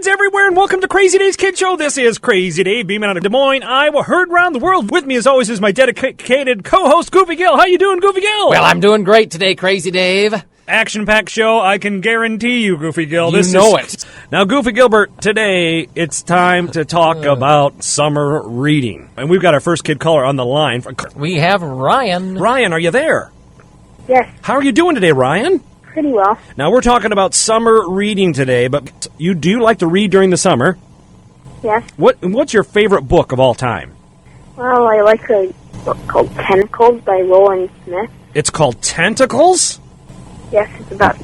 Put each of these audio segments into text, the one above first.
kids everywhere, and welcome to Crazy Dave's Kid Show. This is Crazy Dave, beaming out of Des Moines, Iowa, heard around the world. With me, as always, is my dedicated co-host, Goofy Gill. How you doing, Goofy Gill? Well, I'm doing great today, Crazy Dave. Action-packed show, I can guarantee you, Goofy Gill. You know it. Now, Goofy Gilbert, today it's time to talk about summer reading. And we've got our first kid caller on the line. We have Ryan. Ryan, are you there? Yes. How are you doing today, Ryan? Pretty well. Now, we're talking about summer reading today, but do you like to read during the summer? Yes. What's your favorite book of all time? Well, I like a book called Tentacles by Roland Smith. It's called Tentacles? Yes, it's about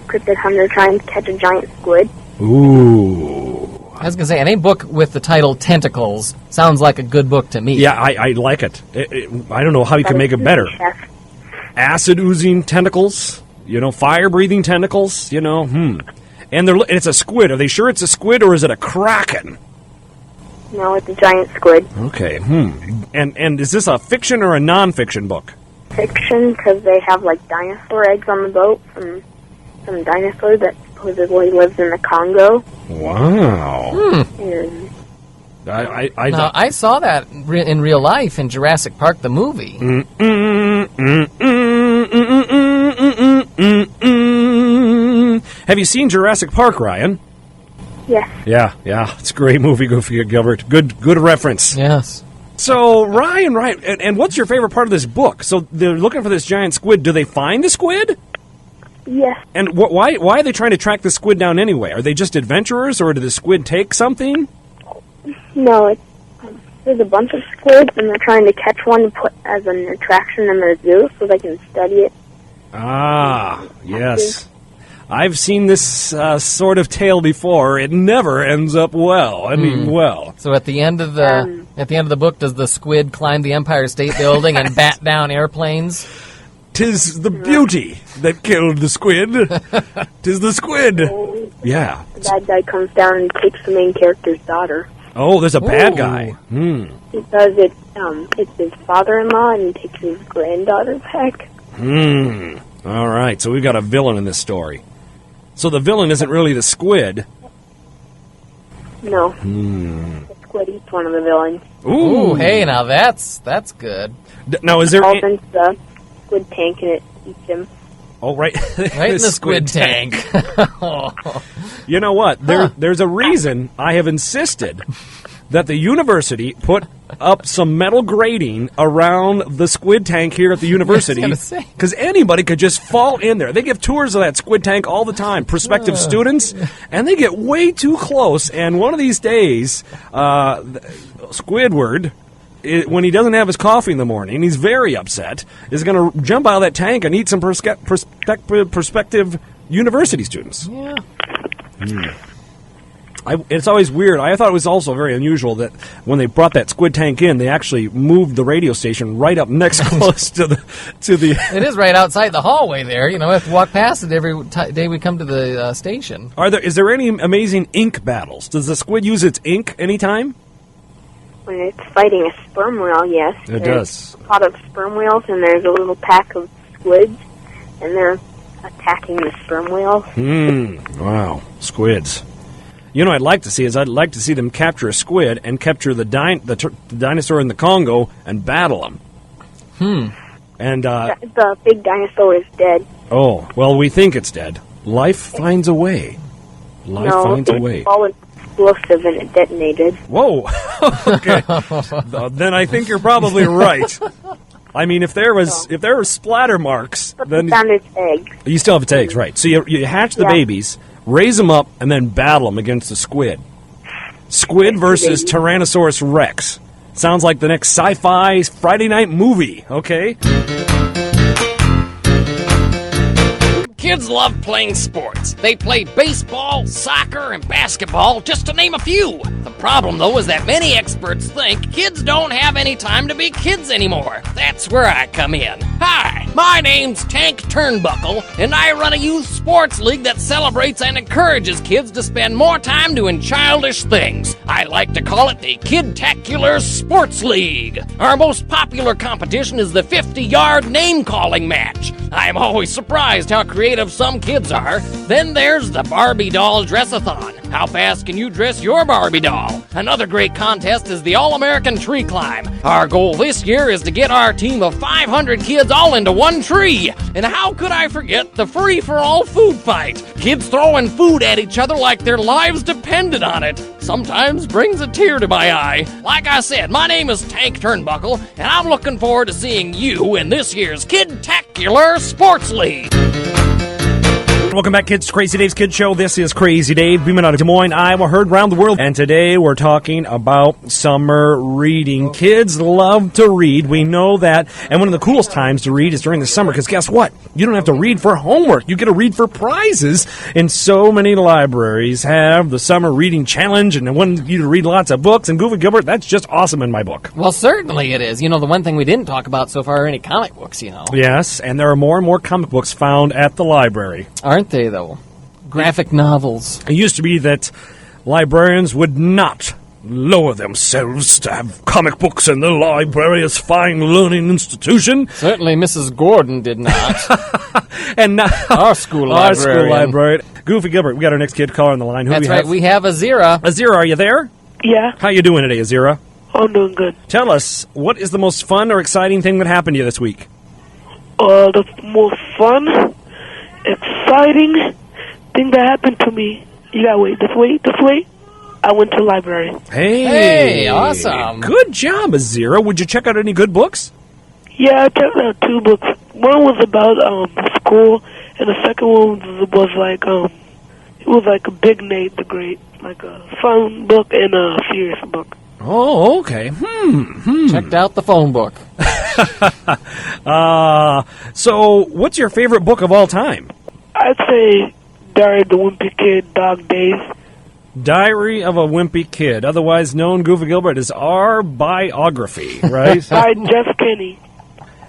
cryptid hunter trying to catch a giant squid. Ooh. I was going to say, any book with the title Tentacles sounds like a good book to me. Yeah, I like it. I don't know how you can make it better. Yes. Acid-oozing tentacles, fire-breathing tentacles, And it's a squid. Are they sure it's a squid, or is it a kraken? No, it's a giant squid. Okay, And is this a fiction or a non-fiction book? Fiction, because they have, dinosaur eggs on the boat from some dinosaur that supposedly lives in the Congo. Wow. And I saw that in real life in Jurassic Park, the movie. Have you seen Jurassic Park, Ryan? yes. Yeah. It's a great movie, Goofy Gilbert. Good reference. Yes. So, Ryan, and what's your favorite part of this book? So they're looking for this giant squid. Do they find the squid? Yes. And why are they trying to track the squid down anyway? Are they just adventurers, or did the squid take something? No, there's a bunch of squids, and they're trying to catch one to put as an attraction in their zoo so they can study it. Ah, yes. I've seen this sort of tale before. It never ends up well. I mean, well. So at the end of the book, does the squid climb the Empire State Building and bat down airplanes? 'Tis the beauty that killed the squid. 'Tis the squid. Yeah. The bad guy comes down and takes the main character's daughter. Oh, there's a bad Ooh. guy. Because it's his father-in-law, and he takes his granddaughter back. All right, so we've got a villain in this story. So the villain isn't really the squid. No. The squid eats one of the villains. Ooh, hey, now that's good. Now, is there... Falls into the squid tank, and it eats him. Oh, right. Right in the squid tank. You know what? There's a reason I have insisted that the university put up some metal grating around the squid tank here at the university, because anybody could just fall in there. They give tours of that squid tank all the time, prospective students, and they get way too close. And one of these days, Squidward, when he doesn't have his coffee in the morning, he's very upset, is going to jump out of that tank and eat some prospective university students. Yeah. It's always weird. I thought it was also very unusual that when they brought that squid tank in, they actually moved the radio station right up next close to the. It is right outside the hallway there. We have to walk past it every day we come to the station. Is there any amazing ink battles? Does the squid use its ink anytime? When it's fighting a sperm whale, yes. It there's does. a lot of sperm whales, and there's a little pack of squids, and they're attacking the sperm whale. Wow. Squids. I'd like to see them capture a squid and capture the dinosaur in the Congo and battle them. And the big dinosaur is dead. Oh, well, we think it's dead. Life finds a way. Life finds a way. It's all explosive, and it detonated. Whoa. Okay. Then I think you're probably right. I mean, if there were splatter marks, But then they found its eggs. you still have its eggs, right? So you hatch the babies, raise them up, and then battle them against the squid. Squid versus Tyrannosaurus Rex. Sounds like the next sci-fi Friday night movie, okay? Kids love playing sports. They play baseball, soccer, and basketball, just to name a few. The problem, though, is that many experts think kids don't have any time to be kids anymore. That's where I come in. Hi, my name's Tank Turnbuckle, and I run a youth sports league that celebrates and encourages kids to spend more time doing childish things. I like to call it the Kid-tacular Sports League. Our most popular competition is the 50-yard name-calling match. I'm always surprised how creative some kids are. Then there's the Barbie Doll Dress-a-thon. How fast can you dress your Barbie doll? Another great contest is the All-American Tree Climb. Our goal this year is to get our team of 500 kids all into one tree. And how could I forget the free-for-all food fight? Kids throwing food at each other like their lives depended on it. Sometimes brings a tear to my eye. Like I said, my name is Tank Turnbuckle, and I'm looking forward to seeing you in this year's Kid-tacular Sports League. Welcome back, kids, to Crazy Dave's Kid Show. This is Crazy Dave, beaming out of Des Moines, Iowa, heard around the world. And today we're talking about summer reading. Kids love to read. We know that. And one of the coolest times to read is during the summer, because guess what? You don't have to read for homework. You get to read for prizes. And so many libraries have the Summer Reading Challenge, and they want you to read lots of books. And Goofy Gilbert, that's just awesome in my book. Well, certainly it is. You know, the one thing we didn't talk about so far are any comic books, you know. Yes, and there are more and more comic books found at the library. Aren't they, though? Graphic novels. It used to be that librarians would not lower themselves to have comic books in the library as fine learning institution. Certainly Mrs. Gordon did not. And now Our school our librarian. school library. Goofy Gilbert, we got our next kid caller on the line. Who That's do we right, have? we have Azira. Azira, are you there? Yeah, How you doing today, Azira? I'm doing good. Tell us, what is the most fun or exciting thing that happened to you this week? The most fun, exciting thing that happened to me. You gotta wait. Just wait. I went to the library. Hey, awesome. Good job, Azira. Would you check out any good books? Yeah, I checked out 2 books. One was about school, and the second one was like it was like a Big Nate the Great, like a fun book and a serious book. Oh, okay. Checked out the phone book. So what's your favorite book of all time? I'd say Diary of the Wimpy Kid, Dog Days. Diary of a Wimpy Kid, otherwise known, Goofy Gilbert, as our biography, right? By Jeff Kinney.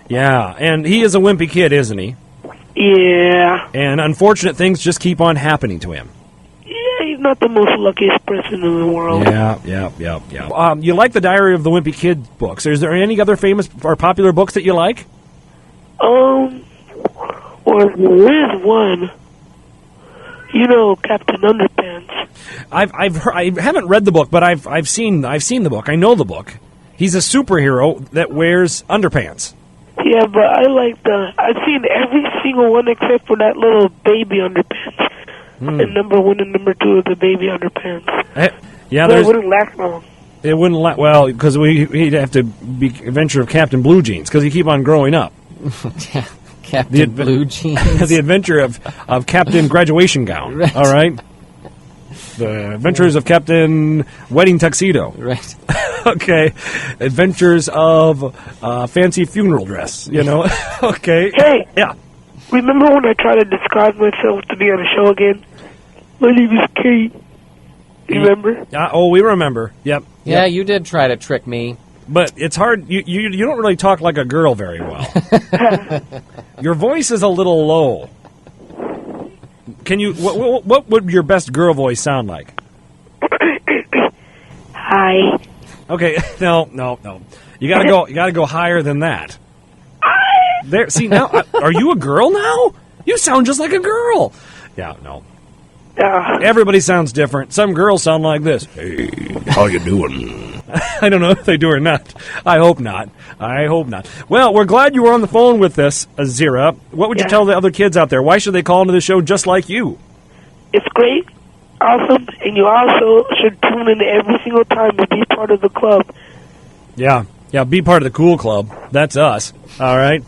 Yeah, and he is a wimpy kid, isn't he? Yeah. And unfortunate things just keep on happening to him. Yeah, he's not the most luckiest person in the world. Yeah. You like the Diary of the Wimpy Kid books. Is there any other famous or popular books that you like? Well, there is one. You know, Captain Underpants. I haven't read the book, but I've seen the book. I know the book. He's a superhero that wears underpants. Yeah, but I've seen every single one except for that little baby underpants. And number 1 and number 2 of the baby underpants. Yeah, but it wouldn't last long. It wouldn't last, well, because he'd have to be Adventure of Captain Blue Jeans, because he'd keep on growing up. Captain Blue Jeans. The Adventure of Captain Graduation Gown, Right. all right? The Adventures of Captain Wedding Tuxedo. Right. Okay. Adventures of Fancy Funeral Dress, you know? Okay. Hey! Yeah. Remember when I tried to describe myself to be on the show again? My name is Kate. You remember? We remember. Yep. Yeah, you did try to trick me. But it's hard. You don't really talk like a girl very well. Your voice is a little low. Can you? What would your best girl voice sound like? Hi. Okay, no. You gotta go higher than that. There. See now, are you a girl now? You sound just like a girl. Yeah, no. Everybody sounds different. Some girls sound like this. Hey, how you doing? I don't know if they do or not. I hope not. Well, we're glad you were on the phone with us, Azira. What would you tell the other kids out there? Why should they call into the show just like you? It's great, awesome, and you also should tune in every single time to be part of the club. Yeah, be part of the cool club. That's us, all right?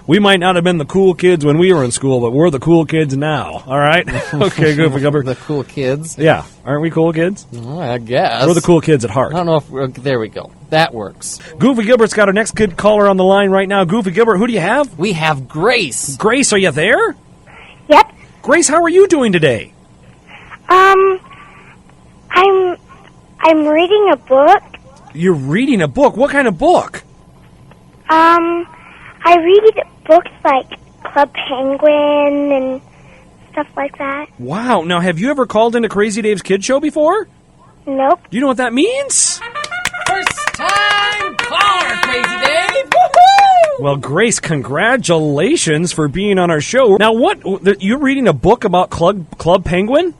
We might not have been the cool kids when we were in school, but we're the cool kids now, all right? Okay, Goofy Gilbert. The cool kids? Yeah, aren't we cool kids? Well, I guess. We're the cool kids at heart. I don't know if there we go. That works. Goofy Gilbert's got our next kid caller on the line right now. Goofy Gilbert, who do you have? We have Grace. Grace, are you there? Yep. Grace, how are you doing today? I'm reading a book. You're reading a book? What kind of book? I read books like Club Penguin and stuff like that. Wow. Now, have you ever called into Crazy Dave's Kid Show before? Nope. Do you know what that means? First time caller, Crazy Dave. Woohoo! Well, Grace, congratulations for being on our show. Now, you're reading a book about Club Penguin?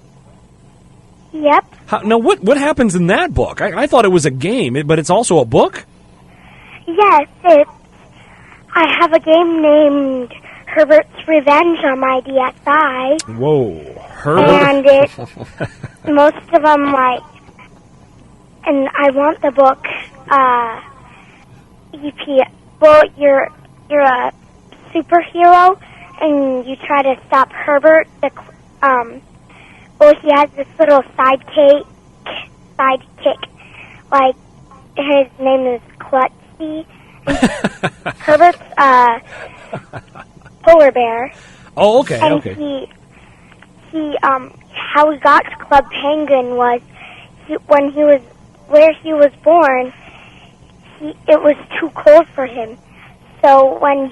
Yep. Now, what happens in that book? I thought it was a game, but it's also a book? Yes, I have a game named Herbert's Revenge on my DSi. Whoa, Herbert. And most of them, like, and I want the book, well, you're a superhero, and you try to stop Herbert, well, he has this little sidekick, like, his name is Klutzy. Herbert's polar bear. Oh, okay, and okay. he how he got to Club Penguin was where he was born, it was too cold for him. So when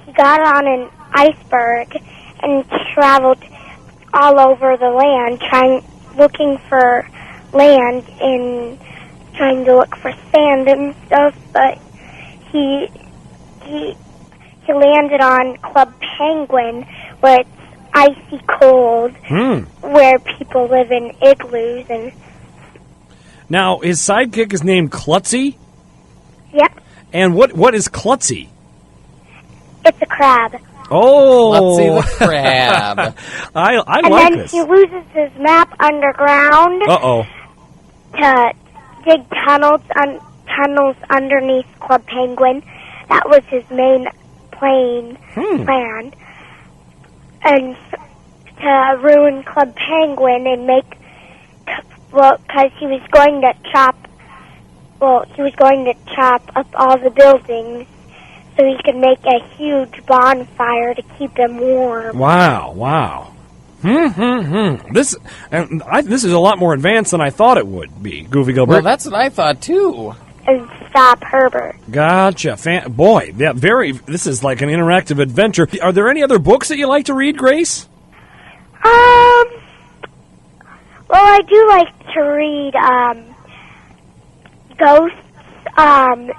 he got on an iceberg and traveled all over the land, looking for land and trying to look for sand and stuff, but he landed on Club Penguin, where it's icy cold, where people live in igloos. And now, his sidekick is named Klutzy? Yep. And what is Klutzy? It's a crab. Oh! Klutzy the crab. I and like then this. he loses his map underground Uh-oh. to dig tunnels underneath Club Penguin. That was his main plan. And to ruin Club Penguin and because he was going to chop up all the buildings so he could make a huge bonfire to keep them warm. Wow. This is a lot more advanced than I thought it would be, Goofy Gilbert. Well, that's what I thought, too. And stop Herbert. Gotcha. Boy, yeah, this is like an interactive adventure. Are there any other books that you like to read, Grace? Well, I do like to read, Ghosts.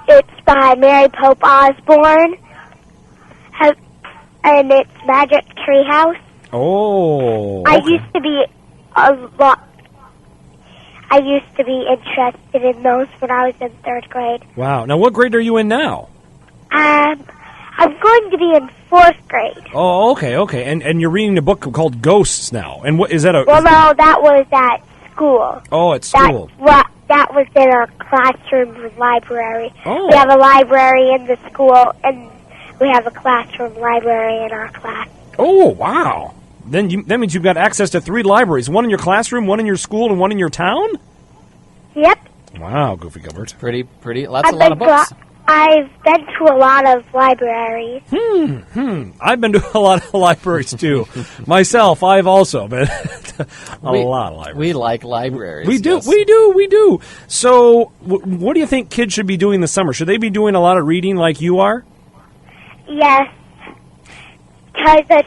It's by Mary Pope Osborne. And it's Magic Treehouse. Oh. I used to be interested in those when I was in 3rd grade. Wow. Now, what grade are you in now? I'm going to be in 4th grade. Oh, okay. And you're reading a book called Ghosts now. And what is that? Well, no, that was at school. Oh, at school. That was in our classroom library. Oh. We have a library in the school, and we have a classroom library in our class. Oh, wow. That means you've got access to 3 libraries. One in your classroom, one in your school, and one in your town? Yep. Wow, Goofy Gilbert. Pretty. A lot of books. I've been to a lot of libraries. I've been to a lot of libraries, too. Myself, I've also been to a lot of libraries. We like libraries. We do, yes. we do. So, what do you think kids should be doing this summer? Should they be doing a lot of reading like you are? Yes. Because the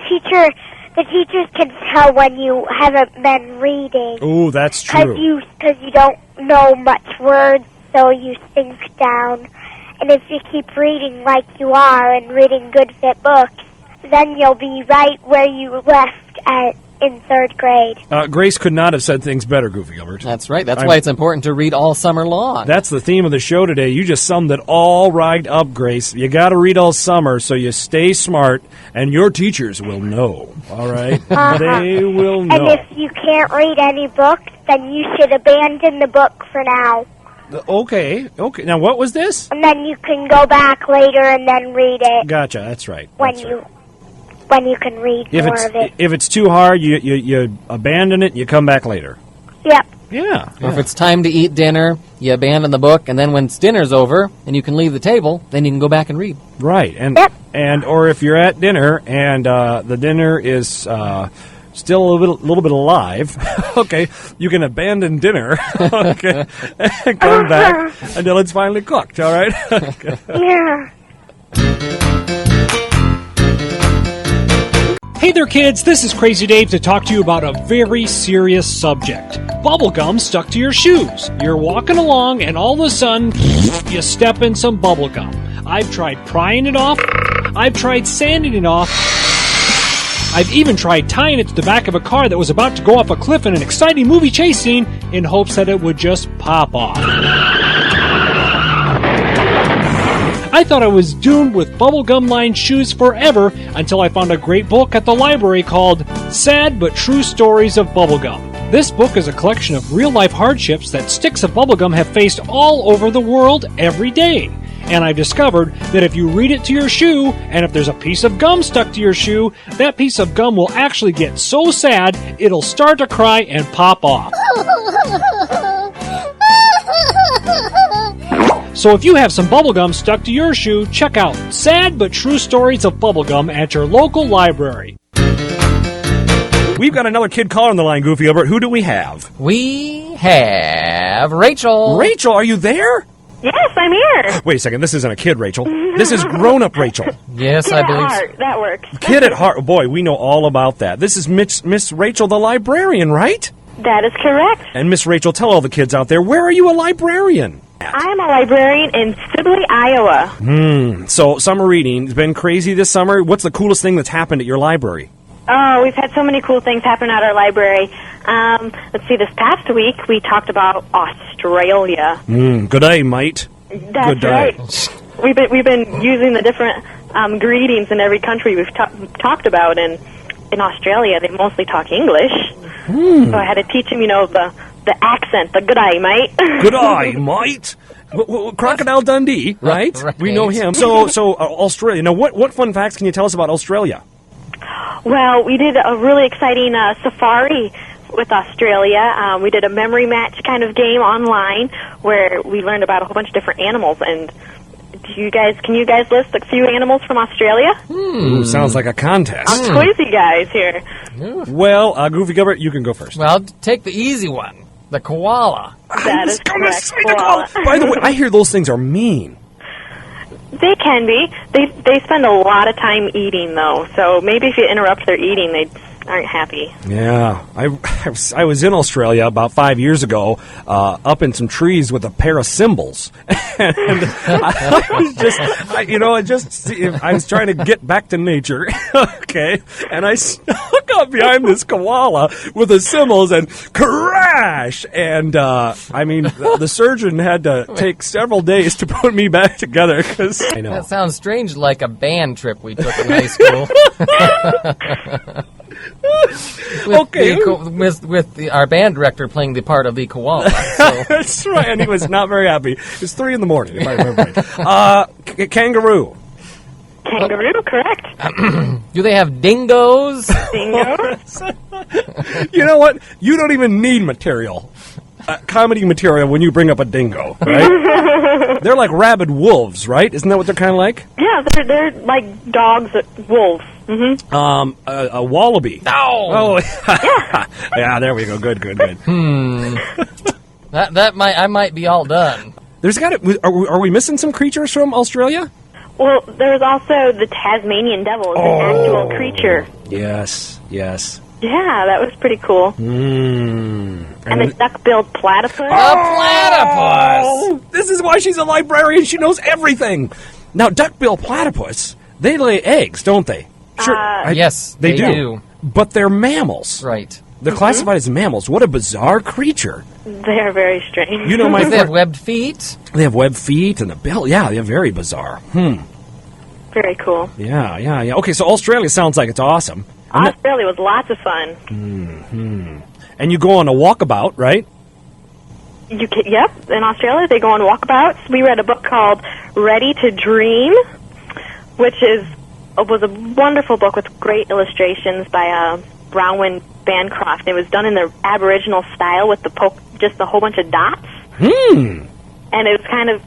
teachers can tell when you haven't been reading. Oh, that's true. Because you don't know much words, so you sink down. And if you keep reading like you are and reading good fit books, then you'll be right where you left in 3rd grade. Grace could not have said things better, Goofy Gilbert. That's right. That's why it's important to read all summer long. That's the theme of the show today. You just summed it all right up, Grace. You got to read all summer so you stay smart, and your teachers will know. All right? They will know. And if you can't read any books, then you should abandon the book for now. Okay. Now, what was this? And then you can go back later and then read it. Gotcha. That's right. When you can read more of it. If it's too hard, you abandon it and you come back later. Yep. Yeah. Or if it's time to eat dinner, you abandon the book, and then when dinner's over and you can leave the table, then you can go back and read. Right. Or if you're at dinner and the dinner is still a little bit alive, okay, you can abandon dinner, okay, and come back until it's finally cooked, all right? Okay. Yeah. Hey there, kids. This is Crazy Dave to talk to you about a very serious subject. Bubblegum stuck to your shoes. You're walking along, and all of a sudden, you step in some bubblegum. I've tried prying it off, I've tried sanding it off. I've even tried tying it to the back of a car that was about to go off a cliff in an exciting movie chase scene in hopes that it would just pop off. I thought I was doomed with bubblegum-lined shoes forever until I found a great book at the library called Sad But True Stories of Bubblegum. This book is a collection of real-life hardships that sticks of bubblegum have faced all over the world every day. And I've discovered that if you read it to your shoe, and if there's a piece of gum stuck to your shoe, that piece of gum will actually get so sad, it'll start to cry and pop off. So if you have some bubblegum stuck to your shoe, check out Sad But True Stories of Bubblegum at your local library. We've got another kid caller on the line, Goofy Gilbert. Who do we have? We have Rachel. Rachel, are you there? Yes, I'm here. Wait a second, this isn't a kid, Rachel. This is grown-up Rachel. Yes, Kid I at believe heart. That works. Kid at heart. Boy, we know all about that. This is Miss Rachel, the librarian, right? That is correct. And Miss Rachel, tell all the kids out there, where are you a librarian? I'm a librarian in Sibley, Iowa. So summer reading has been crazy this summer. What's the coolest thing that's happened at your library? Oh, we've had so many cool things happen at our library. Let's see, this past week we talked about Australia. Good day, mate. That's Good day. right. We've been using the different greetings in every country we've talked about, and in Australia they mostly talk English. So I had to teach them, the accent, the good eye, mate. Good eye, mate. Crocodile Dundee, right? Right. We know him. So Australia. Now, what fun facts can you tell us about Australia? Well, we did a really exciting safari with Australia. We did a memory match kind of game online where we learned about a whole bunch of different animals. And can you guys list a few animals from Australia? Ooh, sounds like a contest. I'm quizy guys here. Well, Goofy Gilbert, you can go first. Well, take the easy one. The koala. That is correct. Koala. By the way, I hear those things are mean. They can be. They spend a lot of time eating, though. So maybe if you interrupt their eating, they aren't happy. Yeah, I was in Australia about 5 years ago, up in some trees with a pair of cymbals, and I was trying to get back to nature, okay, and I snuck up behind this koala with the cymbals and crash, and the surgeon had to take several days to put me back together because I know That sounds strange, like a band trip we took in high school. With our band director playing the part of the koala. So. That's right, and he was not very happy. It was 3 a.m, if I remember right. Kangaroo. Kangaroo, correct. Do they have dingoes? Dingoes. You know what? You don't even need material. Comedy material when you bring up a dingo, right? They're like rabid wolves, right? Isn't that what they're kind of like? Yeah, they're like dogs, wolves. Mm-hmm. A wallaby. Oh, Yeah, there we go. Good. I might be all done. There's got to. Are we missing some creatures from Australia? Well, there's also the Tasmanian devil, an actual creature. Yes. Yeah, that was pretty cool. And the duck-billed platypus. A platypus! This is why she's a librarian. She knows everything. Now, duck-billed platypus, they lay eggs, don't they? Sure. Yes, they do. But they're mammals. Right. They're classified as mammals. What a bizarre creature. They are very strange. You know, They have webbed feet. They have webbed feet and a bill. Yeah, they're very bizarre. Very cool. Yeah. Okay, so Australia sounds like it's awesome. Australia was lots of fun. And you go on a walkabout, right? Yep, in Australia they go on walkabouts. We read a book called Ready to Dream, which was a wonderful book with great illustrations by Bronwyn Bancroft. It was done in the Aboriginal style with just a whole bunch of dots. And it was kind of,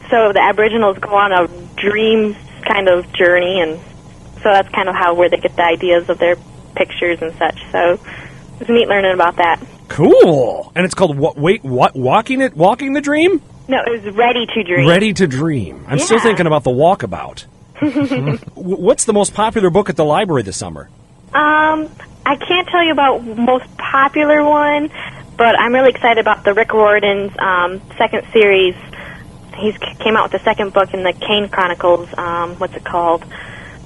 so the Aboriginals go on a dream kind of journey, and so that's kind of where they get the ideas of their pictures and such. So it was neat learning about that. Cool. And it's called Walking the Dream? No, it was Ready to Dream. Ready to Dream. I'm still thinking about the walkabout. What's the most popular book at the library this summer? I can't tell you about most popular one, but I'm really excited about the Rick Riordan's second series. He came out with the second book in the Kane Chronicles. What's it called?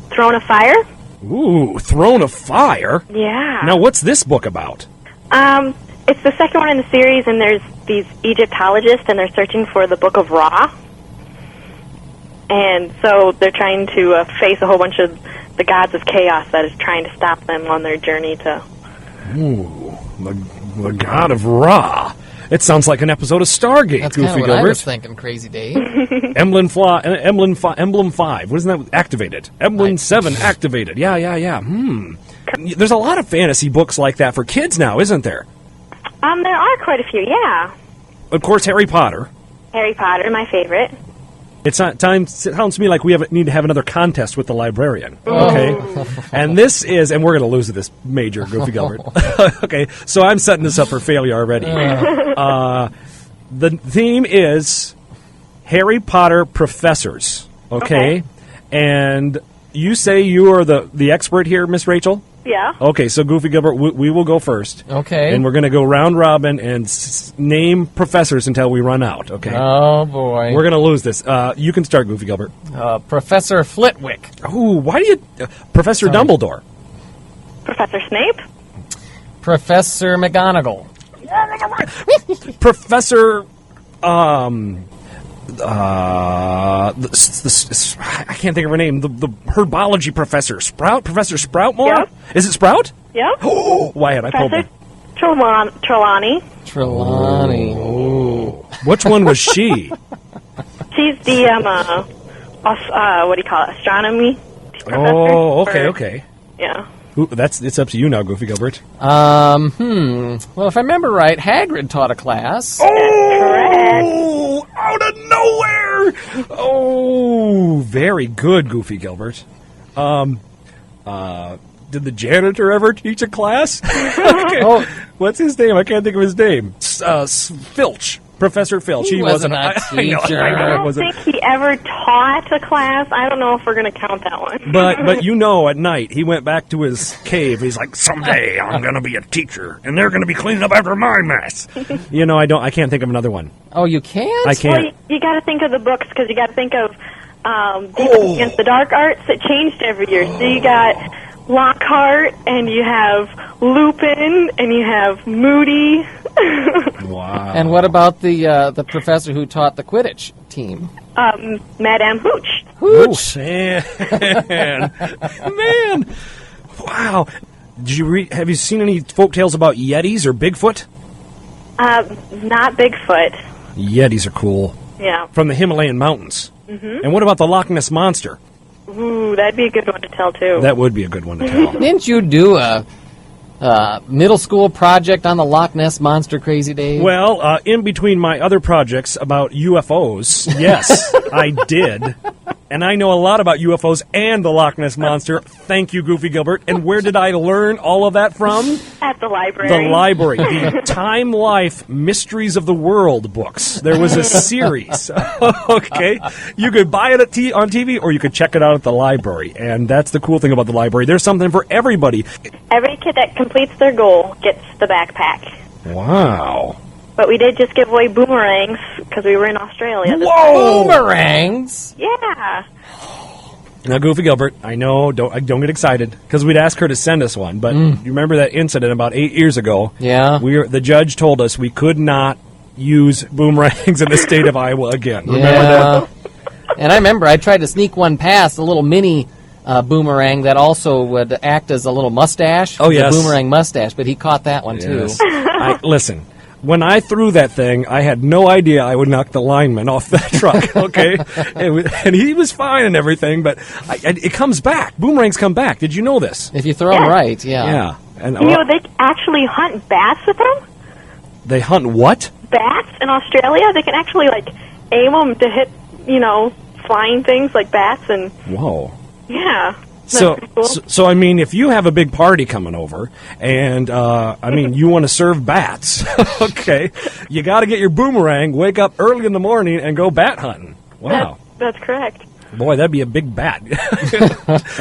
Throne of Fire. Ooh, Throne of Fire? Yeah. Now, what's this book about? It's the second one in the series, and there's these Egyptologists, and they're searching for the Book of Ra. And so they're trying to face a whole bunch of the gods of chaos that is trying to stop them on their journey to... Ooh, the god of Ra. It sounds like an episode of Stargate, That's Goofy kind of what Gilbert. I was thinking, Crazy Dave. Emblem 5. Wasn't that activated? Emblem 7 activated. Yeah. There's a lot of fantasy books like that for kids now, isn't there? There are quite a few, yeah. Of course, Harry Potter. Harry Potter, my favorite. It sounds to me like we need to have another contest with the librarian. Okay, and this is, and we're going to lose to this major, Goofy Gilbert. Okay, so I'm setting this up for failure already. The theme is Harry Potter professors. Okay, and you say you are the expert here, Miss Rachel? Yeah. Okay, so Goofy Gilbert, we will go first. Okay. And we're going to go round robin and name professors until we run out, okay? Oh, boy. We're going to lose this. You can start, Goofy Gilbert. Professor Flitwick. Ooh, why do you... Professor Dumbledore. Professor Snape. Professor McGonagall. Professor... I can't think of her name. The herbology professor. Professor Sproutmore? Yep. Is it Sprout? Yep. Oh, why had I pulled Professor them? Trelawney. Trelawney. Ooh. Which one was she? She's the, what do you call it, astronomy professor? Oh, okay. Yeah. Ooh, it's up to you now, Goofy Gilbert. Well, if I remember right, Hagrid taught a class. Oh, out of nowhere! Oh, very good, Goofy Gilbert. Did the janitor ever teach a class? Okay. Oh. What's his name? I can't think of his name. Filch. Professor Filch. He wasn't a I teacher. know, I don't think he ever taught a class. I don't know if we're going to count that one. But at night, he went back to his cave. He's like, someday I'm going to be a teacher, and they're going to be cleaning up after my mess. I can't think of another one. Oh, you can't? I can't. Well, you got to think of the books, because you got to think of Defense Against the Dark Arts. It changed every year. So you got Lockhart, and you have Lupin, and you have Moody. Wow. And what about the professor who taught the Quidditch team? Madame Hooch. Hooch. Man. Wow. Have you seen any folk tales about Yetis or Bigfoot? Not Bigfoot. Yetis are cool. Yeah. From the Himalayan mountains. Mm-hmm. And what about the Loch Ness Monster? Ooh, that'd be a good one to tell, too. That would be a good one to tell. Didn't you do a middle school project on the Loch Ness Monster, Crazy Dave? Well, in between my other projects about UFOs, yes, I did. And I know a lot about UFOs and the Loch Ness Monster. Thank you, Goofy Gilbert. And where did I learn all of that from? At the library. The library. The Time Life Mysteries of the World books. There was a series. Okay? You could buy it on TV or you could check it out at the library. And that's the cool thing about the library. There's something for everybody. Every kid that completes their goal gets the backpack. Wow. But we did just give away boomerangs because we were in Australia. Whoa! Boomerangs? Yeah. Now, Goofy Gilbert, I know, don't get excited, because we'd ask her to send us one, but you remember that incident about 8 years ago? Yeah. The judge told us we could not use boomerangs in the state of Iowa again. Remember that? And I remember I tried to sneak one past, a little mini boomerang that also would act as a little mustache. Oh, yes. A boomerang mustache, but he caught that one, Yes. too. Listen. When I threw that thing, I had no idea I would knock the lineman off that truck, okay? And he was fine and everything, but it comes back. Boomerangs come back. Did you know this? If you throw them right, yeah. Yeah. And, they actually hunt bats with them? They hunt what? Bats in Australia? They can actually, aim them to hit, flying things like bats and... Whoa. Yeah. So, cool? I mean, if you have a big party coming over, and, you want to serve bats, okay, you got to get your boomerang, wake up early in the morning, and go bat hunting. Wow. That's correct. Boy, that'd be a big bat.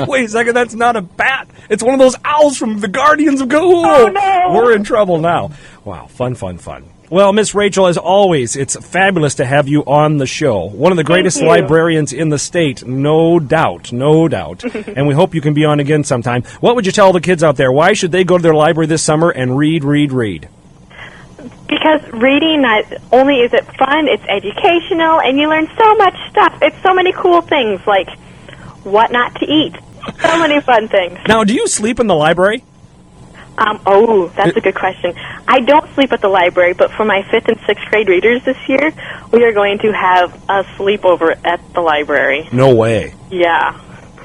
Wait a second, that's not a bat. It's one of those owls from the Guardians of Gahul. Oh, no. We're in trouble now. Wow, fun. Well, Miss Rachel, as always, it's fabulous to have you on the show. One of the greatest librarians in the state, no doubt. And we hope you can be on again sometime. What would you tell the kids out there? Why should they go to their library this summer and read? Because reading not only is it fun, it's educational, and you learn so much stuff. It's so many cool things, like what not to eat. So many fun things. Now, do you sleep in the library? That's a good question. I don't sleep at the library, but for my 5th and 6th grade readers this year, we are going to have a sleepover at the library. No way. Yeah.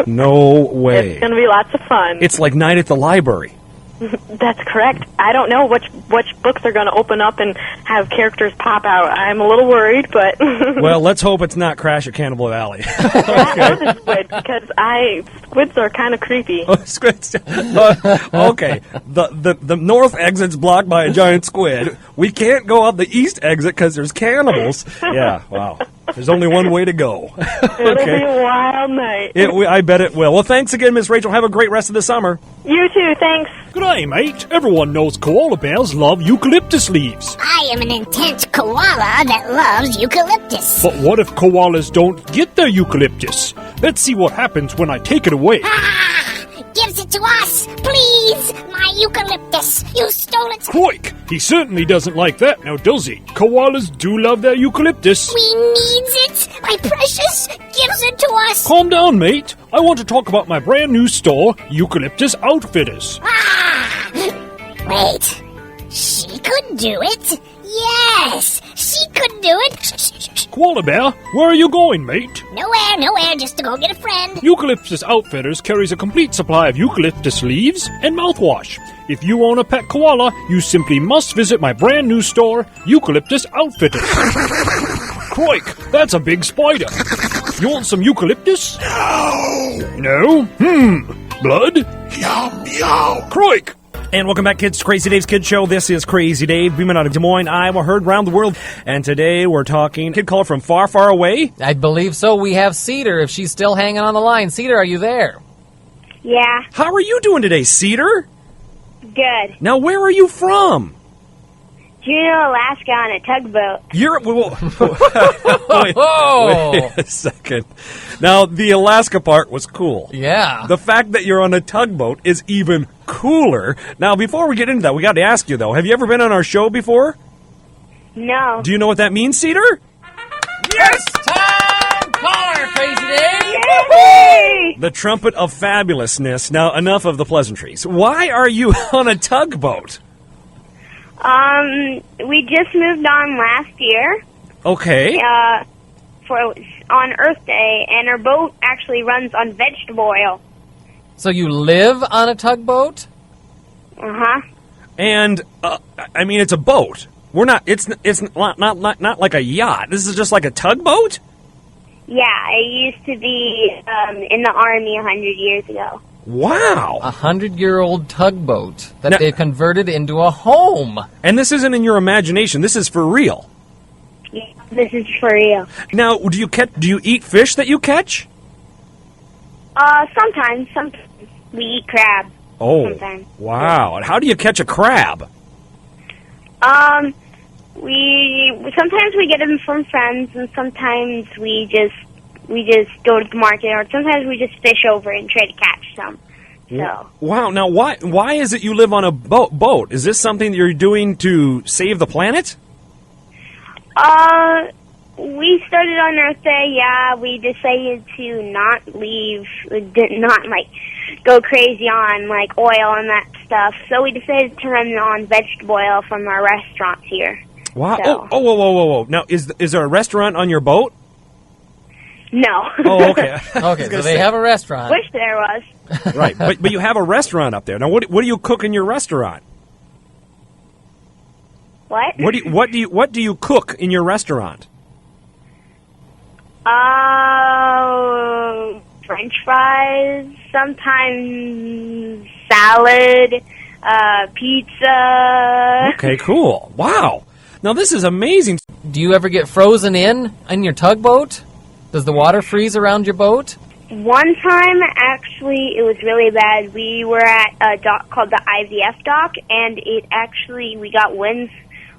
No way. It's going to be lots of fun. It's like night at the library. That's correct. I don't know which books are going to open up and have characters pop out. I'm a little worried, but... Well, let's hope it's not Crash at Cannibal Valley. That is a squid, because squids are kind of creepy. Oh, squids. Okay. The north exit's blocked by a giant squid. We can't go up the east exit because there's cannibals. Yeah, wow. There's only one way to go. It'll be a wild night. I bet it will. Well, thanks again, Miss Rachel. Have a great rest of the summer. You too, thanks. G'day, mate. Everyone knows koala bears love eucalyptus leaves. I am an intense koala that loves eucalyptus. But what if koalas don't get their eucalyptus? Let's see what happens when I take it away. Gives it to us, please! My eucalyptus! You stole it! Quoik! He certainly doesn't like that, now does he? Koalas do love their eucalyptus. We needs it! My precious! Gives it to us! Calm down, mate. I want to talk about my brand new store, Eucalyptus Outfitters. Wait. She could do it? Yes! She could do it! Koala Bear, where are you going, mate? Nowhere, just to go get a friend. Eucalyptus Outfitters carries a complete supply of eucalyptus leaves and mouthwash. If you own a pet koala, you simply must visit my brand new store, Eucalyptus Outfitters. Croik, that's a big spider. You want some eucalyptus? No? Blood? Yum, yum. Croik! And welcome back, kids, to Crazy Dave's Kid Show. This is Crazy Dave, beaming out of Des Moines, Iowa, heard around the world. And today we're talking kid caller from far, far away. I believe so. We have Cedar, if she's still hanging on the line. Cedar, are you there? Yeah, How are you doing today, Cedar? good. Now, where are you from? Juneau, Alaska on a tugboat. You're... Wait a second. Now, the Alaska part was cool. Yeah. The fact that you're on a tugboat is even cooler. Now, before we get into that, we got to ask you, though. Have you ever been on our show before? No. Do you know what that means, Cedar? Yes! Time caller, Crazy Dave! Yay! The trumpet of fabulousness. Now, enough of the pleasantries. Why are you on a tugboat? We just moved on last year. Okay. On Earth Day, and our boat actually runs on vegetable oil. So you live on a tugboat? Uh-huh. And, I mean, it's a boat. We're not, it's not like a yacht. This is just like a tugboat? Yeah, I used to be in the Army 100 years ago. Wow. 100-year-old tugboat that Now- they've converted into a home. And this isn't in your imagination. This is for real. Yeah, this is for real. Now, do you eat fish that you catch? Sometimes we eat crab. Oh, Sometimes. wow. And how do you catch a crab? Sometimes we get them from friends, and sometimes we just go to the market, or sometimes we just fish over and try to catch some. So. Wow. Now, why is it you live on a boat? Is this something that you're doing to save the planet? We started on Earth Day, yeah. We decided to not go crazy on, like, oil and that stuff. So we decided to run on vegetable oil from our restaurants here. Wow. So. Oh, whoa. Now, is there a restaurant on your boat? No. Oh, okay. Okay, so they have a restaurant. Wish there was. Right, but you have a restaurant up there. Now, what do you cook in your restaurant? What? What do you cook in your restaurant? French fries, sometimes salad, pizza. Okay, cool. Wow. Now, this is amazing. Do you ever get frozen in your tugboat? Does the water freeze around your boat? One time, actually, it was really bad. We were at a dock called the IVF dock, and we got winds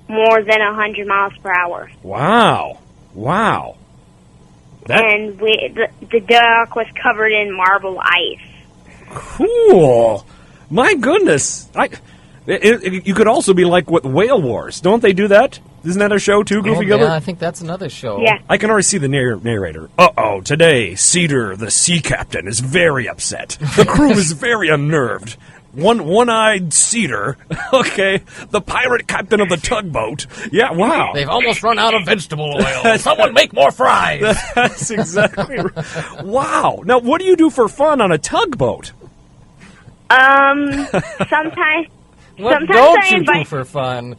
more than 100 miles per hour. Wow. And the dock was covered in marble ice. Cool. My goodness. You could also be like with Whale Wars. Don't they do that? Isn't that a show too, Goofy Gilbert? Yeah, I think that's another show. Yeah. I can already see the narrator. Uh-oh, today, Cedar, the sea captain, is very upset. The crew is very unnerved. One-eyed Cedar, okay, the pirate captain of the tugboat. Yeah, wow. They've almost run out of vegetable oil. Someone make more fries. That's exactly right. Wow. Now, what do you do for fun on a tugboat? Sometimes... What don't you do for fun?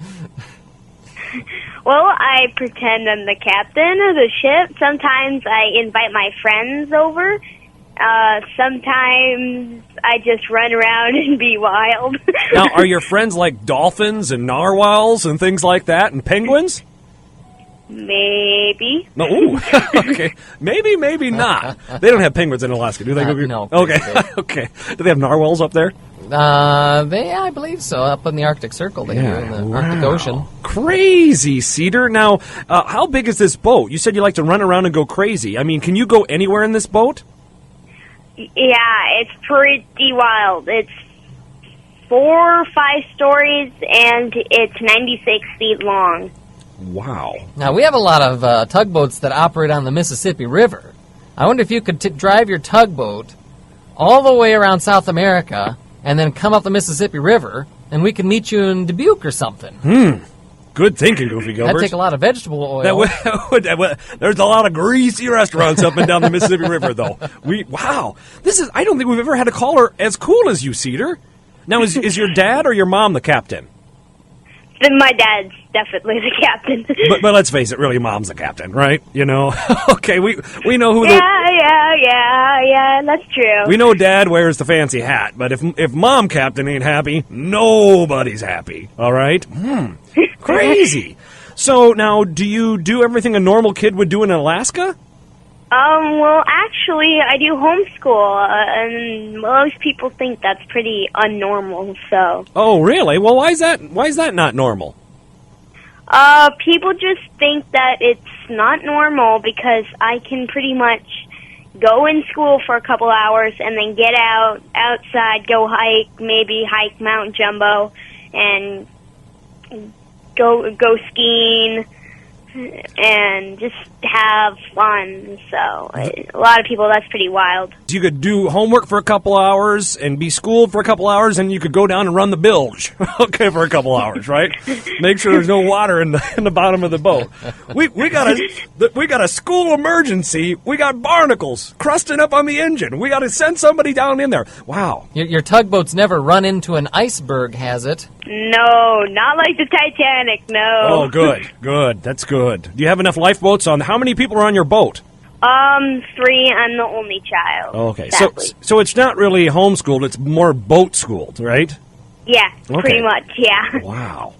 Well, I pretend I'm the captain of the ship. Sometimes I invite my friends over. Sometimes I just run around and be wild. Now, are your friends like dolphins and narwhals and things like that, and penguins? Maybe. No, ooh. Okay. Maybe not. They don't have penguins in Alaska, do they? No. Okay. Okay. Do they have narwhals up there? I believe so. Up in the Arctic Circle, they do, in the Arctic Ocean. Crazy, Cedar. Now, how big is this boat? You said you like to run around and go crazy. I mean, can you go anywhere in this boat? Yeah, it's pretty wild. It's 4 or 5 stories, and it's 96 feet long. Wow. Now, we have a lot of tugboats that operate on the Mississippi River. I wonder if you could drive your tugboat all the way around South America and then come up the Mississippi River, and we can meet you in Dubuque or something. Good thinking, Goofy Gilbert. That'd take a lot of vegetable oil. There's a lot of greasy restaurants up and down the Mississippi River, though. I don't think we've ever had a caller as cool as you, Cedar. Now, is your dad or your mom the captain? My dad's definitely the captain. But let's face it, really, mom's the captain, right? You know? Okay, we know who Yeah, that's true. We know dad wears the fancy hat, but if mom captain ain't happy, nobody's happy, all right? Crazy. So now, do you do everything a normal kid would do in Alaska? Well, actually, I do homeschool, and most people think that's pretty unnormal, so... Oh, really? Well, why is that not normal? People just think that it's not normal because I can pretty much go in school for a couple hours and then get outside, go maybe hike Mount Jumbo, and go skiing, and just have fun. So a lot of people, that's pretty wild. You could do homework for a couple hours and be schooled for a couple hours, and you could go down and run the bilge, okay, for a couple hours, right? Make sure there's no water in the bottom of the boat. We got a school emergency. We got barnacles crusting up on the engine. We got to send somebody down in there. Wow. Your tugboat's never run into an iceberg, has it? No, not like the Titanic, no. Oh, good. That's good. Do you have enough lifeboats on? How many people are on your boat? 3. I'm the only child. Okay, sadly. so it's not really homeschooled. It's more boat schooled, right? Yeah, okay. Pretty much, yeah. Wow.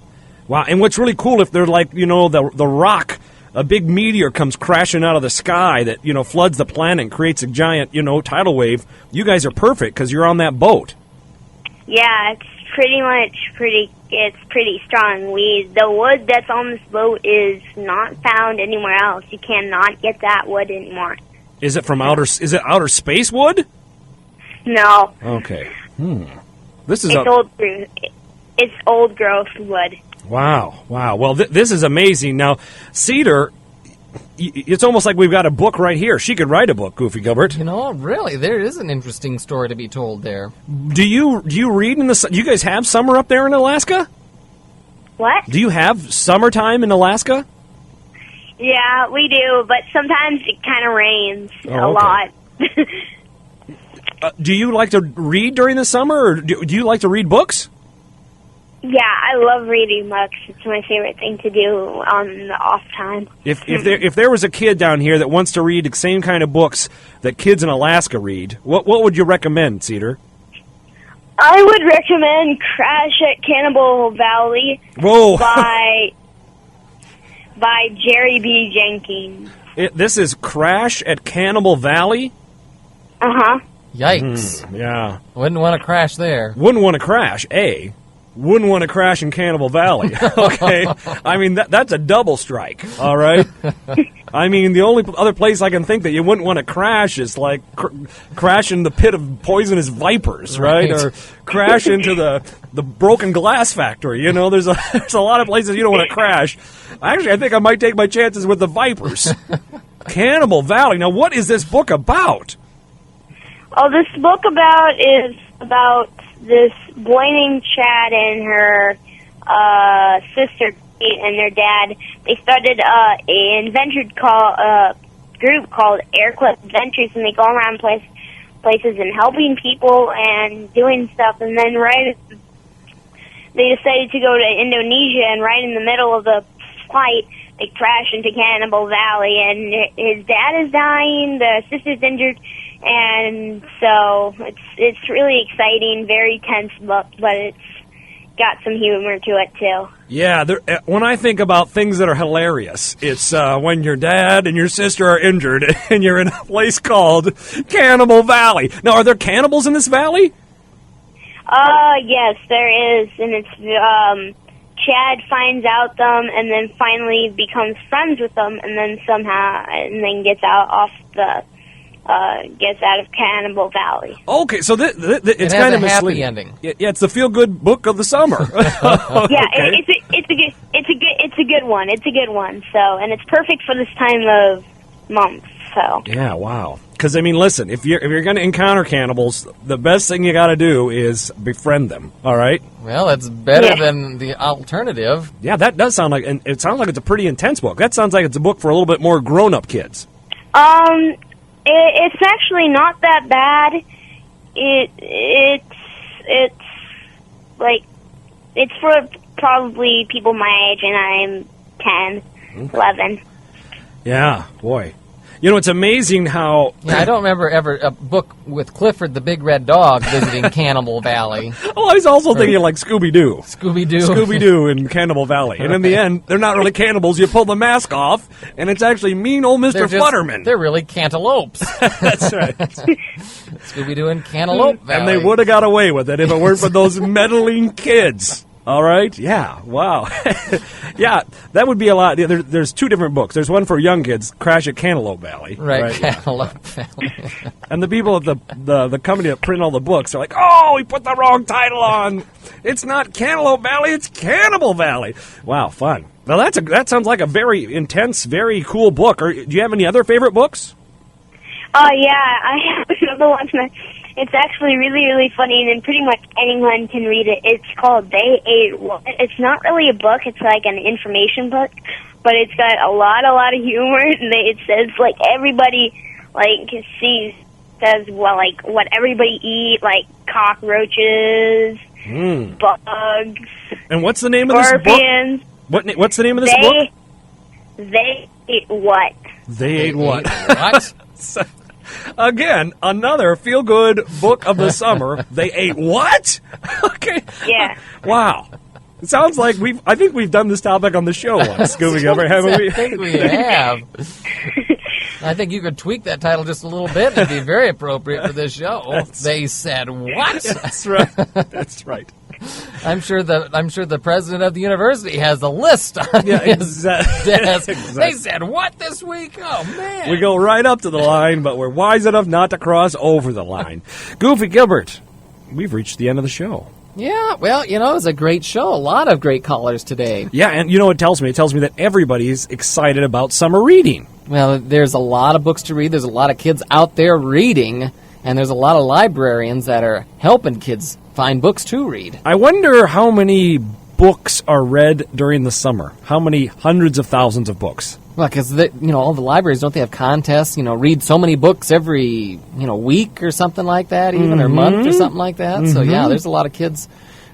And what's really cool, if they're like, the rock, a big meteor comes crashing out of the sky that, floods the planet and creates a giant, tidal wave, you guys are perfect because you're on that boat. Yeah, it's pretty strong. The wood that's on this boat is not found anywhere else. You cannot get that wood anymore. Is it outer space wood? No. Okay. It's old growth wood. Wow. Well, this is amazing. Now, Cedar, it's almost like we've got a book right here. She could write a book, Goofy Gilbert. Really, there is an interesting story to be told there. Do you read do you guys have summer up there in Alaska? What? Do you have summertime in Alaska? Yeah, we do, but sometimes it kind of rains a lot. Do you like to read during the summer, or do you like to read books? Yeah, I love reading books. It's my favorite thing to do on the off time. If there was a kid down here that wants to read the same kind of books that kids in Alaska read, what would you recommend, Cedar? I would recommend Crash at Cannibal Valley. Whoa. by Jerry B. Jenkins. This is Crash at Cannibal Valley? Uh-huh. Yikes. Yeah. Wouldn't want to crash there. Wouldn't want to crash, A. Wouldn't want to crash in Cannibal Valley. Okay? I mean, that's a double strike, all right? I mean, the only other place I can think that you wouldn't want to crash is, like, crash in the pit of poisonous vipers, right? Or crash into the broken glass factory. You know, there's a lot of places you don't want to crash. Actually, I think I might take my chances with the vipers. Cannibal Valley. Now, what is this book about? Oh, this book is about this boy named Chad and her sister Kate and their dad. They started an adventure group called Aircliff Adventures, and they go around places and helping people and doing stuff. And then they decided to go to Indonesia, and right in the middle of the flight, they crash into Cannibal Valley, and his dad is dying, the sister's injured. And so it's really exciting, very tense book, but it's got some humor to it, too. Yeah, when I think about things that are hilarious, it's when your dad and your sister are injured and you're in a place called Cannibal Valley. Now, are there cannibals in this valley? Yes, there is, and it's Chad finds out them and then finally becomes friends with them, and then gets out of Cannibal Valley. Okay, so it's kind of a happy misleading. ending. Yeah, it's the feel-good book of the summer. Yeah, it's a good one. It's a good one. So, and it's perfect for this time of month. So. Yeah, wow. Because I mean, listen, if you're going to encounter cannibals, the best thing you got to do is befriend them. All right. Well, it's better than the alternative. Yeah, that does sound like, and it sounds like it's a pretty intense book. That sounds like it's a book for a little bit more grown-up kids. It's actually not that bad. It's for probably people my age, and I'm 10, 11. Yeah, boy. You know, it's amazing how... Yeah, I don't remember ever a book with Clifford the Big Red Dog visiting Cannibal Valley. Oh, I was also thinking like Scooby-Doo. Scooby-Doo. Scooby-Doo in Cannibal Valley. And in the end, they're not really cannibals. You pull the mask off, and it's actually mean old Mr. Flutterman. They're really cantaloupes. That's right. Scooby-Doo in Cantaloupe Valley. And they would have got away with it if it weren't for those meddling kids. All right? Yeah. Wow. Yeah, that would be a lot. There's two different books. There's one for young kids, Crash at Cantaloupe Valley. Right. Cantaloupe Valley. And the people at the company that print all the books are like, oh, we put the wrong title on. It's not Cantaloupe Valley, it's Cannibal Valley. Wow, fun. Now, that sounds like a very intense, very cool book. Do you have any other favorite books? Yeah, I have another one. It's actually really, really funny, and pretty much anyone can read it. It's called They Ate What. It's not really a book. It's like an information book, but it's got a lot of humor. And it says, like, everybody, like, says, well, like, what everybody eat, like cockroaches, bugs. And what's the name of this book? What's the name of this book? They Ate What. They Ate What? What? Again, another feel-good book of the summer. They ate what? Okay. Yeah. Wow. It sounds like I think we've done this topic on the show once, Scooby Gilbert, haven't we? I think we have. I think you could tweak that title just a little bit. It'd be very appropriate for this show. They said what? That's right. That's right. I'm sure the president of the university has a list on his desk. Exactly. They said what this week? Oh man! We go right up to the line, but we're wise enough not to cross over the line. Goofy Gilbert, we've reached the end of the show. Yeah, well, it was a great show. A lot of great callers today. Yeah, and you know what it tells me? It tells me that everybody's excited about summer reading. Well, there's a lot of books to read. There's a lot of kids out there reading, and there's a lot of librarians that are helping kids find books to read. I wonder how many books are read during the summer. How many hundreds of thousands of books? Well, because all the libraries, don't they have contests? Read so many books every week or something like that, even or month or something like that. So yeah, there's a lot of kids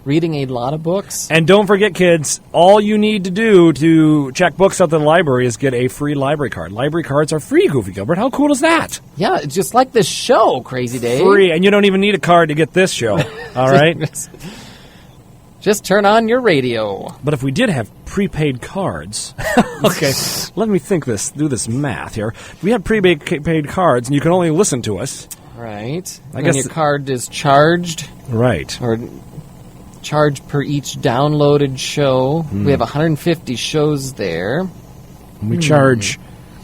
reading a lot of books. And don't forget, kids, all you need to do to check books out at the library is get a free library card. Library cards are free, Goofy Gilbert. How cool is that? Yeah, just like this show, Crazy Dave. Free, and you don't even need a card to get this show. All right? Just turn on your radio. But if we did have prepaid cards, okay, let me do this math here. If we had prepaid cards and you can only listen to us, Right. I And guess your card is charged. Right. Or charged per each downloaded show. We have 150 shows there. We charge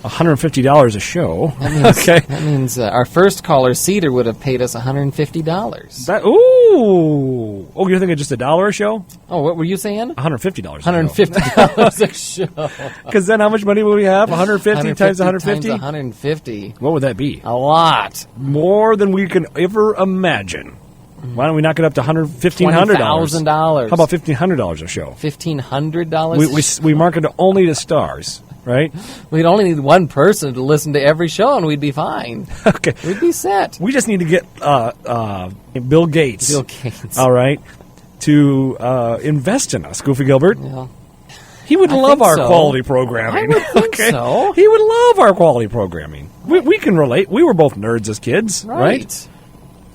$150 a show. That means, Okay. That means our first caller, Cedar, would have paid us $150. Ooh. Oh, you're thinking just $1 a show? Oh, what were you saying? $150 a show. $150 a show. Because then how much money will we have? 150 times 150? Times 150. What would that be? A lot. More than we can ever imagine. Why don't we knock it up to $1,500? $20,000. How about $1,500 a show? $1,500? We market it only to stars, right? We'd only need one person to listen to every show, and we'd be fine. Okay. We'd be set. We just need to get Bill Gates. Bill Gates. All right. To invest in us, Goofy Gilbert. Yeah. He would I love think our so. quality programming. I would think so. He would love our quality programming. We can relate. We were both nerds as kids, right?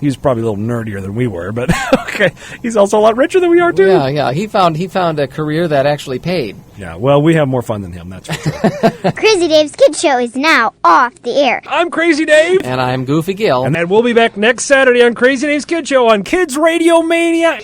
He was probably a little nerdier than we were, but okay. He's also a lot richer than we are, too. Yeah. He found a career that actually paid. Yeah, well, we have more fun than him, that's for sure. Crazy Dave's Kid Show is now off the air. I'm Crazy Dave. And I'm Goofy Gil. And then we'll be back next Saturday on Crazy Dave's Kid Show on Kids Radio Mania.